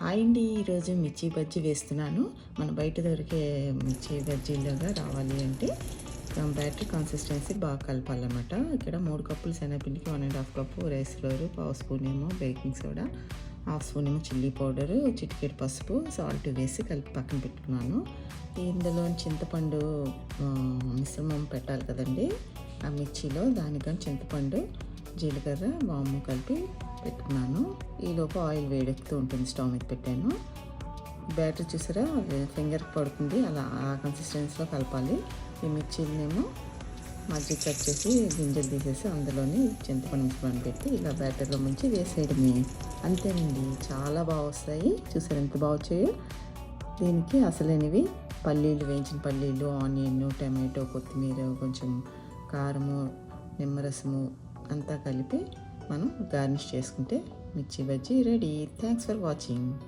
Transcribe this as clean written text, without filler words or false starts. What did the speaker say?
Hi అండి. ఈరోజు మిర్చి బజ్జీ వేస్తున్నాను. మన బయట దొరికే మిర్చి బజ్జీలాగా రావాలి అంటే బ్యాటర్ కన్సిస్టెన్సీ బాగా కలపాలన్నమాట. ఇక్కడ 3 కప్పులు శనగపిండికి 1½ కప్పు రైస్ ఫ్లోర్, పావు స్పూన్ ఏమో బేకింగ్ సోడా, హాఫ్ స్పూన్ ఏమో చిల్లీ పౌడరు, చిటికెడు పసుపు, సాల్ట్ వేసి కలిపి పక్కన పెట్టుకున్నాను. ఇందులో చింతపండు మిశ్రమం పెట్టాలి కదండి ఆ మిర్చిలో, దానికని చింతపండు, జీలకర్ర, వాము కలిపి పెట్టుకున్నాను. ఈలోపు ఆయిల్ వేడెక్కుతూ ఉంటుంది, స్టవ్ మీద పెట్టాను. బ్యాటర్ చూసారా ఫింగర్ పడుతుంది, అలా ఆ కన్సిస్టెన్సీలో కలపాలి. ఈ మిర్చీలనేమో మజ్జిగ కట్ చేసి గింజలు తీసేసి అందులోని చింతపండు మిశ్రమాన్ని పెట్టి ఇలా బ్యాటర్లో ముంచి వేసేయడమే. అంతేనండి, చాలా బాగా వస్తాయి. చూసారు ఎంత బాగా వచ్చాయో. దీనికి అసలైనవి పల్లీలు, వేయించిన పల్లీలు, ఆనియన్, టమాటో, కొత్తిమీర, కొంచెం కారము, నిమ్మరసము అంతా కలిపి మనం గార్నిష్ చేసుకుంటే మిర్చి bajji ready. Thanks for watching.